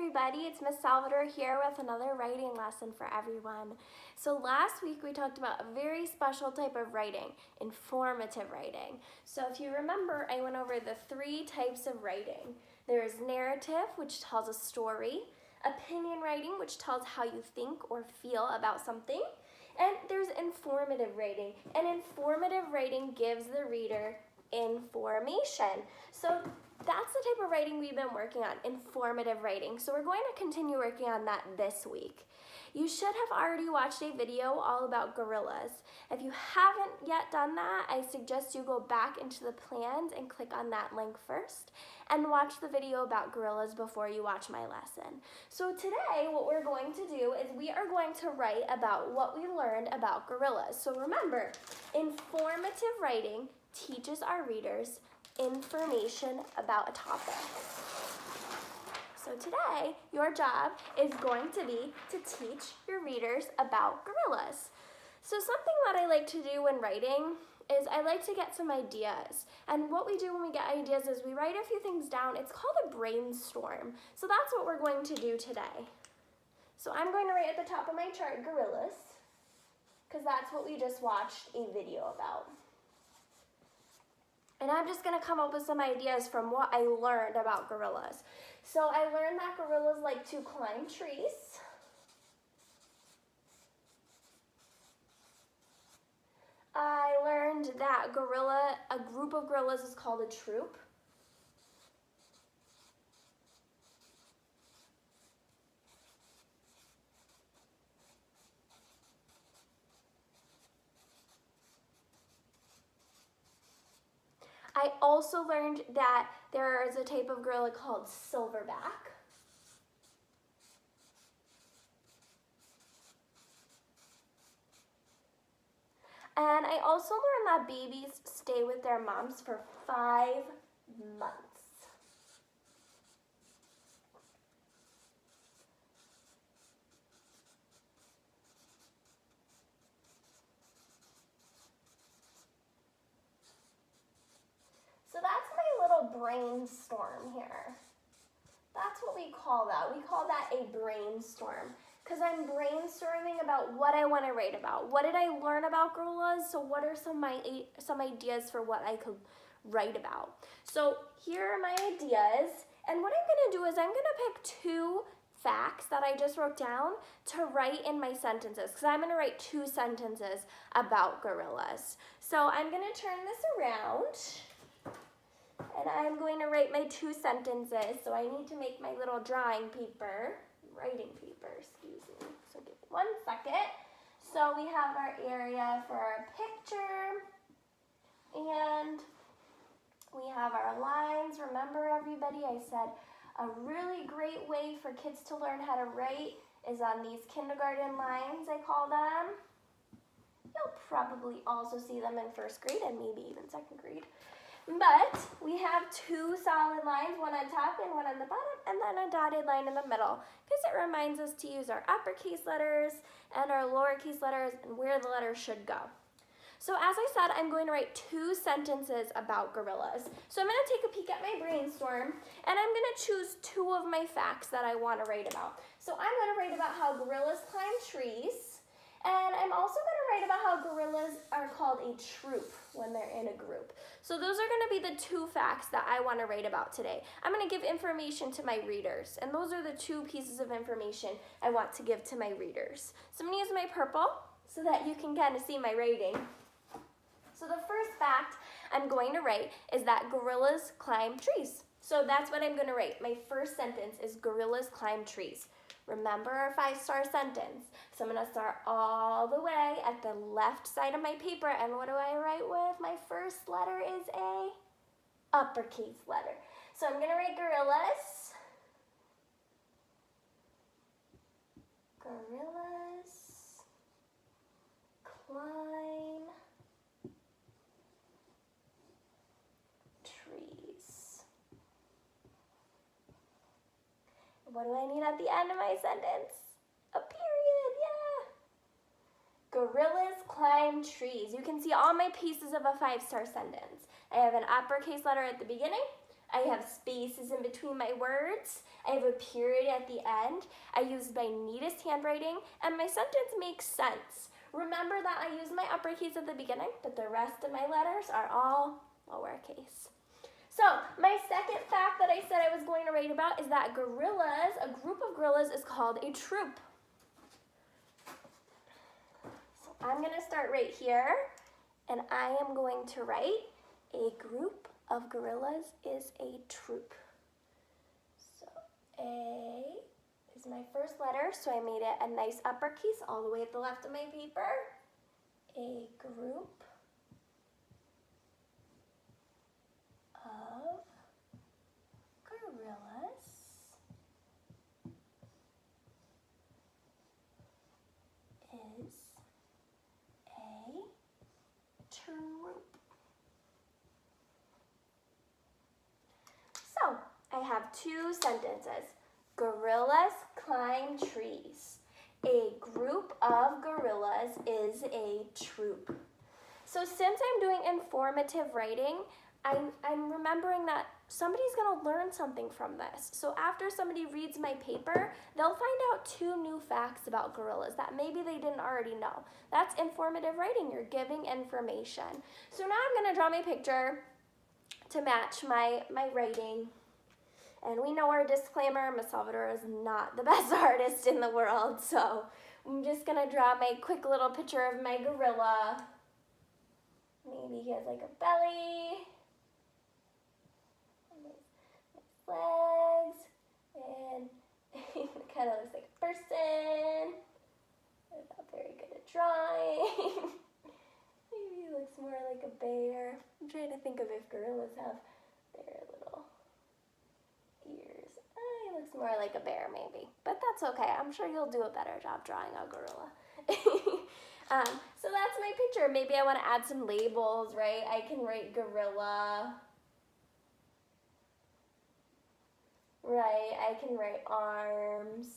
everybody, it's Miss Salvador here with another writing lesson for everyone. So last week we talked about a very special type of writing, informative writing. So if you remember, I went over the 3 types of writing. There is narrative, which tells a story, opinion writing, which tells how you think or feel about something, and there's informative writing. And informative writing gives the reader information. So that's the type of writing we've been working on, informative writing. So we're going to continue working on that this week. You should have already watched a video all about gorillas. If you haven't yet done that, I suggest you go back into the plans and click on that link first and watch the video about gorillas before you watch my lesson. So today, what we're going to do is we are going to write about what we learned about gorillas. So remember, informative writing teaches our readers information about a topic. So today, your job is going to be to teach your readers about gorillas. So something that I like to do when writing is I like to get some ideas. And what we do when we get ideas is we write a few things down. It's called a brainstorm. So that's what we're going to do today. So I'm going to write at the top of my chart gorillas, because that's what we just watched a video about. And I'm just going to come up with some ideas from what I learned about gorillas. So I learned that gorillas like to climb trees. I learned that a group of gorillas is called a troop. I also learned that there is a type of gorilla called silverback. And I also learned that babies stay with their moms for 5 months. So that's my little brainstorm here. That's what we call that. We call that a brainstorm, because I'm brainstorming about what I want to write about. What did I learn about gorillas? So what are some ideas for what I could write about? So here are my ideas, and what I'm going to do is I'm going to pick 2 facts that I just wrote down to write in my sentences, because I'm going to write 2 sentences about gorillas. So I'm going to turn this around. And I'm going to write my 2 sentences, so I need to make my little writing paper, excuse me. So give me 1 second. So we have our area for our picture, and we have our lines. Remember everybody, I said a really great way for kids to learn how to write is on these kindergarten lines, I call them. You'll probably also see them in 1st grade and maybe even 2nd grade. But we have 2 solid lines, one on top and one on the bottom, and then a dotted line in the middle, because it reminds us to use our uppercase letters and our lowercase letters and where the letters should go. So as I said, I'm going to write 2 sentences about gorillas. So I'm going to take a peek at my brainstorm, and I'm going to choose 2 of my facts that I want to write about. So I'm going to write about how gorillas climb trees, and I'm also going to write about how gorillas are called a troop when they're in a group. So those are going to be the 2 facts that I want to write about today. I'm going to give information to my readers, and those are the 2 pieces of information I want to give to my readers. So I'm going to use my purple so that you can kind of see my writing. So the first fact I'm going to write is that gorillas climb trees. So that's what I'm going to write. My first sentence is gorillas climb trees. Remember our 5-star sentence. So I'm going to start all the way at the left side of my paper. And what do I write with? My first letter is a uppercase letter. So I'm going to write gorillas. Gorillas climb trees. What do I need at the end of my sentence? A period, yeah. Gorillas climb trees. You can see all my pieces of a 5-star sentence. I have an uppercase letter at the beginning, I have spaces in between my words. I have a period at the end. I use my neatest handwriting, and my sentence makes sense. Remember that I use my uppercase at the beginning, but the rest of my letters are all lowercase. So my second fact that I said I was going to write about is that gorillas, a group of gorillas, is called a troop. So I'm going to start right here, and I am going to write a group of gorillas is a troop. So A is my first letter, so I made it a nice uppercase all the way at the left of my paper. A group of gorillas is a troop. So, I have two sentences. Gorillas climb trees. A group of gorillas is a troop. So since I'm doing informative writing, I'm remembering that somebody's going to learn something from this. So after somebody reads my paper, they'll find out 2 new facts about gorillas that maybe they didn't already know. That's informative writing. You're giving information. So now I'm going to draw my picture to match my writing. And we know our disclaimer, Miss Salvador is not the best artist in the world, so I'm just going to draw my quick little picture of my gorilla. Maybe he has like a belly, nice legs, and he kind of looks like a person. I'm not very good at drawing. Maybe he looks more like a bear. I'm trying to think of if gorillas have their little ears. He looks more like a bear maybe, but that's okay. I'm sure you'll do a better job drawing a gorilla. So that's my picture. Maybe I want to add some labels, right? I can write gorilla. Right, I can write arms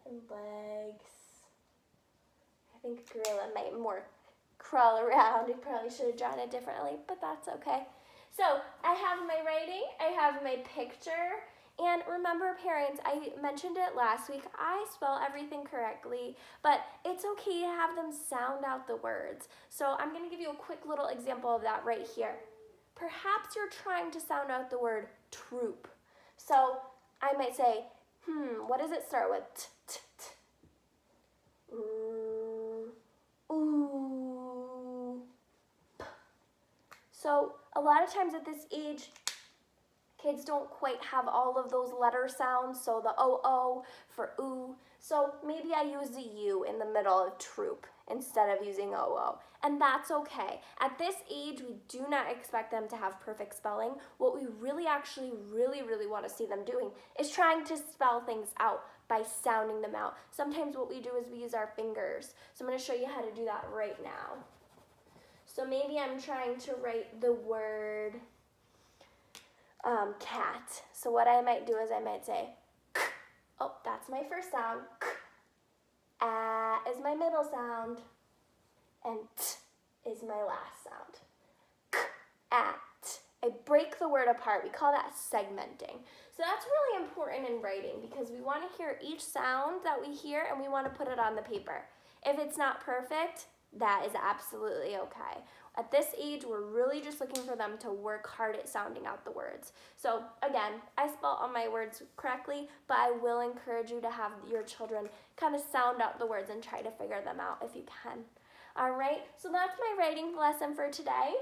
and legs. I think gorilla might more crawl around. I probably should have drawn it differently, but that's okay. So I have my writing, I have my picture, and remember parents, I mentioned it last week, I spell everything correctly, but it's okay to have them sound out the words. So I'm going to give you a quick little example of that right here. Perhaps you're trying to sound out the word troop. So I might say, what does it start with? T, t, t. Ooh. P. So a lot of times at this age, kids don't quite have all of those letter sounds, so the O for ooh. So maybe I use the U in the middle of troop instead of using OO, and that's okay. At this age, we do not expect them to have perfect spelling. What we really want to see them doing is trying to spell things out by sounding them out. Sometimes what we do is we use our fingers. So I'm going to show you how to do that right now. So maybe I'm trying to write the word cat. So what I might do is I might say, k. Oh, that's my first sound. K. Is my middle sound. And t is my last sound. K, at. I break the word apart. We call that segmenting. So that's really important in writing because we want to hear each sound that we hear and we want to put it on the paper. If it's not perfect, that is absolutely okay. At this age, we're really just looking for them to work hard at sounding out the words. So again, I spell all my words correctly, but I will encourage you to have your children kind of sound out the words and try to figure them out if you can. All right, so that's my writing lesson for today.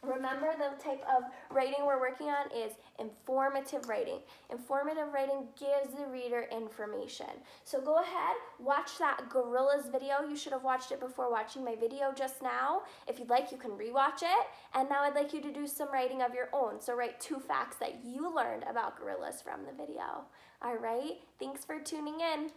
Remember, the type of writing we're working on is informative writing. Informative writing gives the reader information. So go ahead, watch that gorillas video. You should have watched it before watching my video just now. If you'd like, you can rewatch it. And now I'd like you to do some writing of your own. So write 2 facts that you learned about gorillas from the video. All right, thanks for tuning in.